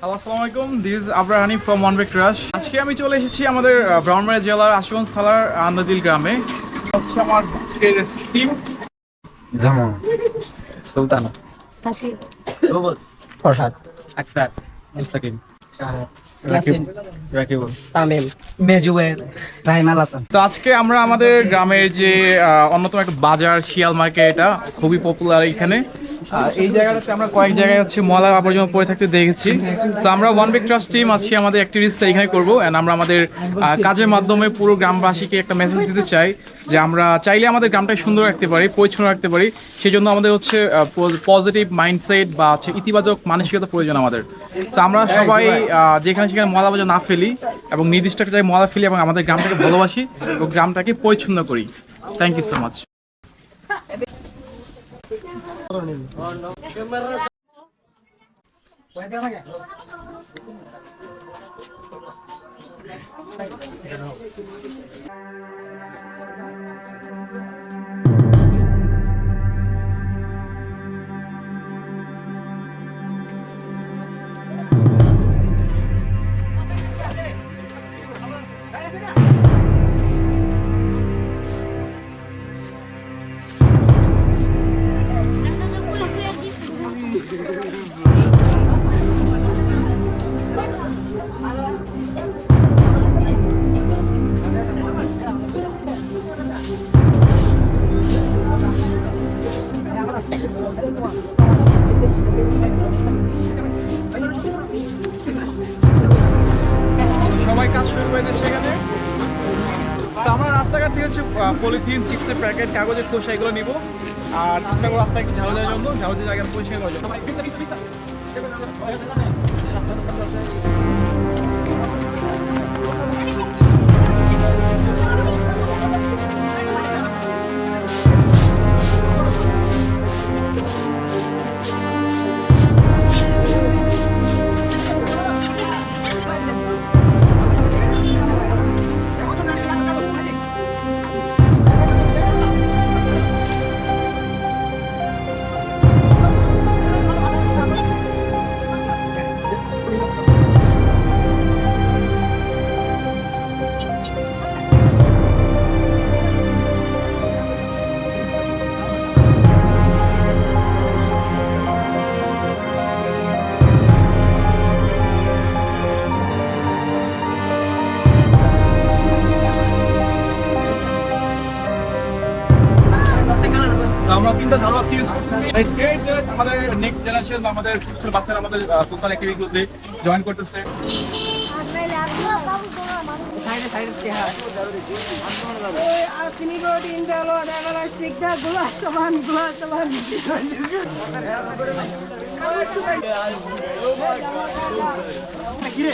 Hello, আসসালামু আলাইকুম। This is Abrar Hani from one বেক ক্রাশ। আজকে আমি চলে এসেছি আমাদের ব্রাহ্মণবাড়িয়া জেলার আশুগঞ্জ থানার আন্দাদিল গ্রামে। হচ্ছে আমার আজকের টিম যেমন সুলতান, তাসির, রুবলস, ফরহাদ, আক্তার, মুস্তাকিম, শাহাদ, ইয়াসিন, রাকিবুল, তামিম, মেজুবের, রাহিম আল হাসান। তো আজকে আমরা আমাদের গ্রামের যে অন্যতম একটা বাজার শিয়াল মার্কেট, এটা খুবই পপুলার এখানে। এই জায়গাটাতে আমরা কয়েক জায়গায় হচ্ছে ময়লা আবর্জনা পড়ে থাকতে দেখেছি। তো আমরা ওয়ান বেক ট্রাস্ট টিম আছি, আমাদের অ্যাক্টিভিটিসটা এখানে করবো। অ্যান্ড আমরা আমাদের কাজের মাধ্যমে পুরো গ্রামবাসীকে একটা মেসেজ দিতে চাই যে আমরা চাইলে আমাদের গ্রামটাকে সুন্দর রাখতে পারি, পরিচ্ছন্ন রাখতে পারি। সেই জন্য আমাদের হচ্ছে পজিটিভ মাইন্ডসেট বা হচ্ছে ইতিবাচক মানসিকতা প্রয়োজন আমাদের। তো আমরা সবাই যেখানে সেখানে ময়লা আবর্জনা না ফেলি এবং নির্দিষ্ট একটা জায়গায় ময়লা ফেলি এবং আমাদের গ্রামটাকে ভালোবাসি এবং গ্রামটাকে পরিচ্ছন্ন করি। Thank you so much. সবাই কাজ শুরু করে দিয়েছে এখানে। তো আমরা রাস্তাঘাট থেকে হচ্ছে পলিথিন, চিপসের প্যাকেট, কাগজের খোসা এগুলো নিব আর চেষ্টা করবো রাস্তায় একটু ঝাড়ু দেওয়ার জন্য, ঝাড়ু দিয়ে জায়গা পরিষ্কার করার জন্য। আমরা তিনটা ঝাড়ু আজকে ইউজ করতেছি। ইটস গ্রেট দ্যাট আমাদের নেক্সট জেনারেশন বা আমাদের ফিউচার বাচ্চারা আমাদের সোশ্যাল অ্যাক্টিভিটিগুলোতে জয়েন করতেছে। সাইডে সাইডে তেহা ওই আসিনি বডি ইন্দালো দাগালা স্টিকটা গুলা সমান কিরে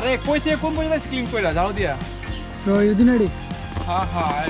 আরে কইছে কোন পর্যন্ত ক্লিন কইরা যাও দিয়া তো ইউদিনারি হ্যাঁ হ্যাঁ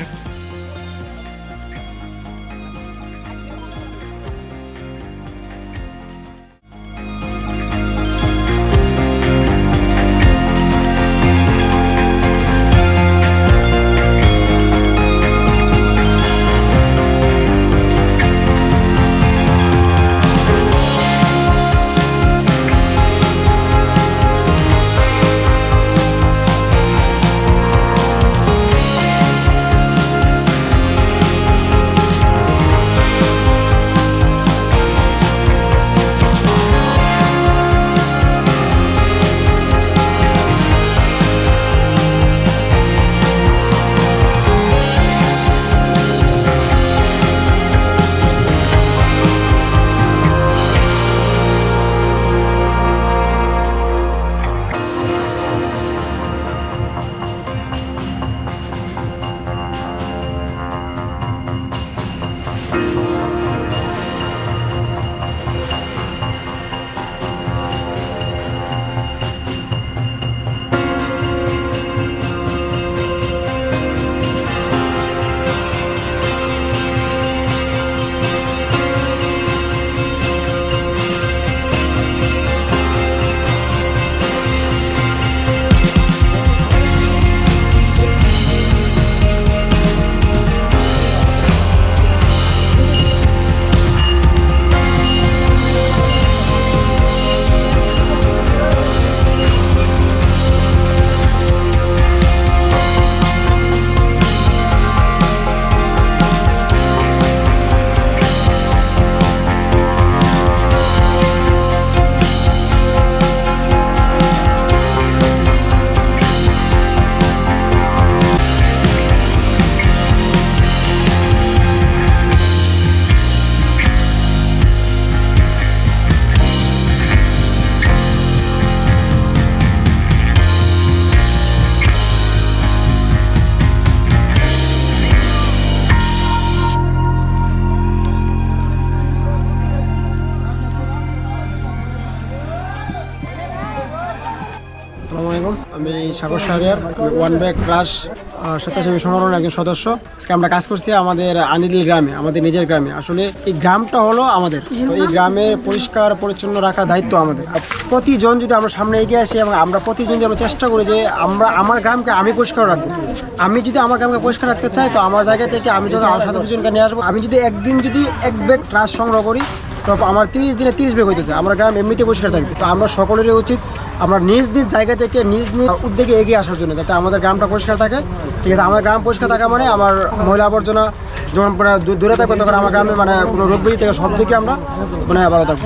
আসসালামু আলাইকুম, আমি সাগর শাহরিয়ার, ওয়ান ব্যাগ ক্রাশ স্বেচ্ছাসেবী সংগঠনের একজন সদস্য। আজকে আমরা কাজ করছি আমাদের আনিদিল গ্রামে, আমাদের নিজের গ্রামে। আসলে এই গ্রামটা হলো আমাদের, তো এই গ্রামে পরিষ্কার পরিচ্ছন্ন রাখার দায়িত্ব আমাদের। প্রতিজন যদি আমরা সামনে এগিয়ে আসি এবং আমরা প্রতিজন যদি আমরা চেষ্টা করি যে আমার গ্রামকে আমি পরিষ্কার রাখবো, আমি যদি আমার গ্রামকে পরিষ্কার রাখতে চাই, তো আমার জায়গা থেকে আমি যখন আরও 7-8 নিয়ে আসবো। আমি যদি একদিন যদি এক ব্যাগ ট্রাশ সংগ্রহ করি, তো আমার 30 দিনে 30 ব্যাগ হইতেছে। আমার গ্রাম এমনিতে পরিষ্কার থাকবে। তো আমরা সকলেরই উচিত আমরা নিজ নিজ জায়গা থেকে নিজ নিজ উদ্যোগে এগিয়ে আসার জন্য, যাতে আমাদের গ্রামটা পরিষ্কার থাকে। ঠিক আছে, আমার গ্রাম পরিষ্কার থাকা মানে আমার ময়লা আবর্জনা যখন দূরে থাকবে, তখন আমার গ্রামে মানে কোনো রোগ ব্যাধি থেকে সব দিকে আমরা মানে ভালো থাকবো।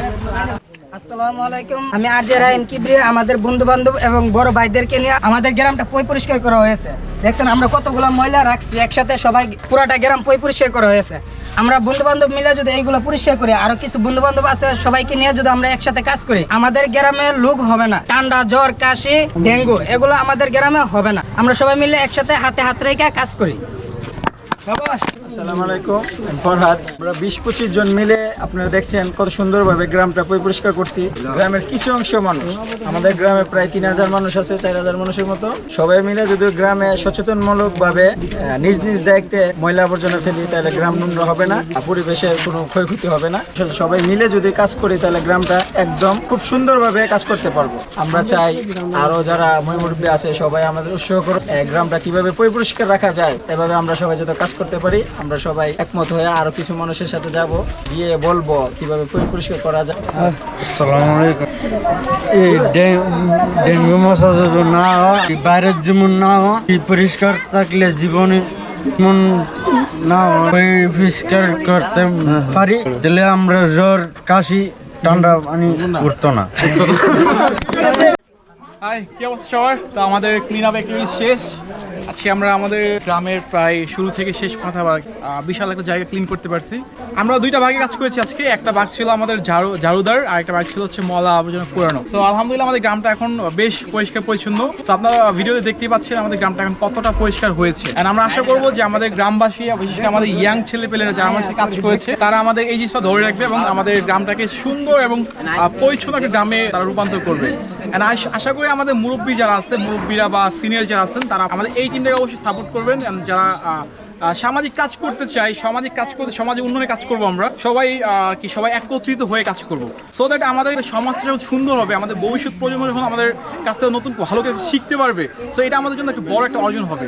আসসালামু আলাইকুম, আমি আরজে রায়ন কিবরিয়া। আমাদের বন্ধু বান্ধব এবং বড় ভাইদেরকে নিয়ে আমাদের গ্রামটা পরিষ্কার করা হয়েছে। দেখছেন আমরা কতগুলো ময়লা রাখছি একসাথে, সবাই পুরাটা গ্রাম পরিষ্কার করা হয়েছে। আমরা বন্ধু বান্ধব মিলে যদি এইগুলো পরিষ্কার করি, আরো কিছু বন্ধু বান্ধব আছে সবাইকে নিয়ে যদি আমরা একসাথে কাজ করি, আমাদের গ্রামে লোক হবে না। ঠান্ডা, জ্বর, কাশি, ডেঙ্গু এগুলো আমাদের গ্রামে হবে না। আমরা সবাই মিলে একসাথে হাতে হাত রেখে কাজ করি। আসসালামু আলাইকুম, ফরহাদ। আমরা 20-25 জন মিলে আপনারা দেখছেন কত সুন্দরভাবে গ্রামটা পরিষ্কার করছি। গ্রামের কিছু অংশ মানুষ, আমাদের গ্রামে প্রায় 3000 মানুষ আছে, 4000 মানুষের মতো। সবাই মিলে যদি গ্রামে সচেতনমূলকভাবে নিজ নিজ দায়িত্বে ময়লা আবর্জনা ফেলি, তাহলে গ্রাম নোংরা হবে না, পরিবেশের কোনো ক্ষয়ক্ষতি হবে না। আসলে সবাই মিলে যদি কাজ করি, তাহলে গ্রামটা একদম খুব সুন্দরভাবে কাজ করতে পারবো। আমরা চাই আরো যারা মুরব্বী আছে সবাই আমাদের উৎসাহ করুন, গ্রামটা কিভাবে পরিষ্কার রাখা যায়, এভাবে আমরা সবাই যদি কাজ করতে পারি, আমরা সবাই একমত হয়ে আরো কিছু মানুষের সাথে যাব, গিয়ে বলবো কিভাবে পরিষ্কার করা যায়। আসসালামু আলাইকুম। এই ডেঙ্গু মশা যদি না হয়, বাইরের যেমন না হয়, পরিষ্কার থাকলে জীবনে মন না হয় পরিষ্কার করতে পারি, তাহলে আমরা জ্বর, কাশি, ঠান্ডা পানি উঠতো না। হাই, কি অবস্থা সবার? তো আমাদের ক্লিন আপ অ্যাক্টিভিটি শেষ। আজকে আমরা আমাদের গ্রামের প্রায় শুরু থেকে শেষ মাথা বিশাল একটা জায়গা ক্লিন করতে পারছি। আমরা দুইটা ভাগে কাজ করেছি আজকে। একটা ভাগ ছিল আমাদের ঝাড়ুদার, আর একটা ভাগ ছিল হচ্ছে ময়লা আবর্জনা পুরানো। তো আলহামদুলিল্লাহ আমাদের গ্রামটা এখন বেশ পরিষ্কার পরিচ্ছন্ন। তো আপনারা ভিডিওতে দেখতেই পাচ্ছেন আমাদের গ্রামটা এখন কতটা পরিষ্কার হয়েছে। আর আমরা আশা করবো যে আমাদের গ্রামবাসী, বিশেষ করে আমাদের ইয়াং ছেলেপেলেরা যারা আমার সাথে কাজ করেছে, তারা আমাদের এই জিনিসটা ধরে রাখবে এবং আমাদের গ্রামটাকে সুন্দর এবং পরিচ্ছন্ন একটা গ্রামে তারা রূপান্তর করবে। অ্যান্ড আশা করি আমাদের মুরব্বী যারা আছে, মুরব্বীরা বা সিনিয়র যারা আছেন, তারা আমাদের এই টিমটাকে অবশ্যই সাপোর্ট করবেন। And যারা সামাজিক কাজ করতে চাই, সামাজিক কাজ করতে, সমাজে উন্নয়নে কাজ করবো, আমরা সবাই সবাই একত্রিত হয়ে কাজ করব, সো দ্যাট আমাদের সমাজটা যখন সুন্দর হবে, আমাদের ভবিষ্যৎ প্রজন্ম যখন আমাদের কাছ থেকে নতুন ভালো কিছু শিখতে পারবে, সো এটা আমাদের জন্য একটা বড় একটা অর্জন হবে।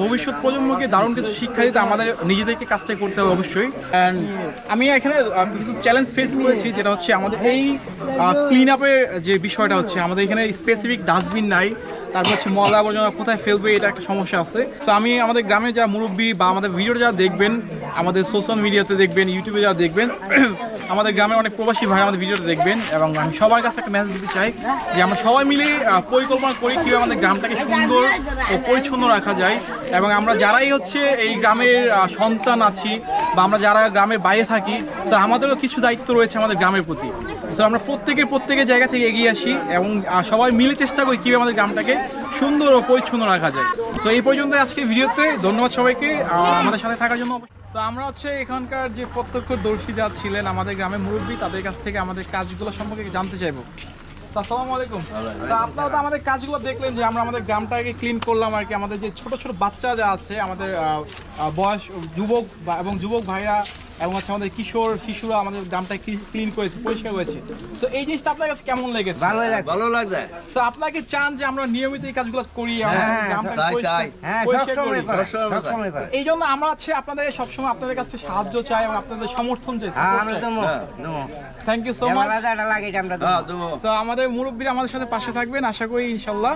ভবিষ্যৎ প্রজন্মকে দারুণ কিছু শিক্ষা দিতে আমাদের নিজেদেরকে কাজটা করতে হবে অবশ্যই। অ্যান্ড আমি এখানে কিছু চ্যালেঞ্জ ফেস করেছি, যেটা হচ্ছে আমাদের এই ক্লিন আপের যে বিষয়টা হচ্ছে, আমাদের এখানে স্পেসিফিক ডাস্টবিন নাই, তারপর হচ্ছে ময়লা আবর্জনা কোথায় ফেলবে, এটা একটা সমস্যা আছে। সো আমি আমাদের গ্রামে যারা মুরব্বী বা আমাদের ভিডিওটা যারা দেখবেন, আমাদের সোশ্যাল মিডিয়াতে দেখবেন, ইউটিউবে যারা দেখবেন, আমাদের গ্রামের অনেক প্রবাসী ভাই আমাদের ভিডিওটা দেখবেন, এবং আমি সবার কাছে একটা মেসেজ দিতে চাই যে আমরা সবাই মিলে পরিকল্পনা করি কীভাবে আমাদের গ্রামটাকে সুন্দর ও পরিচ্ছন্ন রাখা যায়। এবং আমরা যারাই হচ্ছে এই গ্রামের সন্তান আছি বা আমরা যারা গ্রামের বাইরে থাকি, সো আমাদেরও কিছু দায়িত্ব রয়েছে আমাদের গ্রামের প্রতি। সো আমরা প্রত্যেকের জায়গা থেকে এগিয়ে আসি এবং সবাই মিলে চেষ্টা করি কীভাবে আমাদের গ্রামটাকে সুন্দর ও পরিচ্ছন্ন রাখা যায়। সো এই পর্যন্ত আজকে ভিডিওতে, ধন্যবাদ সবাইকে আমাদের সাথে থাকার জন্য। তো আমরা হচ্ছে এখানকার যে প্রত্যক্ষদর্শী যা ছিলেন আমাদের গ্রামের মুরব্বী, তাদের কাছ থেকে আমাদের কাজগুলো সম্পর্কে জানতে চাইবো। আসসালামু আলাইকুম। তো আপনারা তো আমাদের কাজগুলো দেখলেন যে আমরা আমাদের গ্রামটাকে ক্লিন করলাম আর কি। আমাদের যে ছোট ছোট বাচ্চা যা আছে, আমাদের বয়স যুবক এবং যুবক ভাইরা এবং হচ্ছে আমাদের কিশোর শিশুরা আমাদের গ্রামটা ক্লিন করেছে, পরিষ্কার করেছে। তো এই জিনিসটা আপনার কাছে কেমন লেগেছে? ভালো লাগছে। তো আপনারা কি চান যে আমরা নিয়মিত এই কাজগুলো করি? এই জন্য আমরা হচ্ছে আপনাদের সবসময় আপনাদের কাছে সাহায্য চাই এবং আপনাদের সমর্থন চাই। Thank you so much. So আমাদের মুরব্বীরা আমাদের সাথে পাশে থাকবেন আশা করি ইনশাল্লাহ।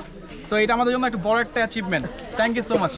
সো এটা আমাদের জন্য একটা বড় একটা achievement. Thank you so much.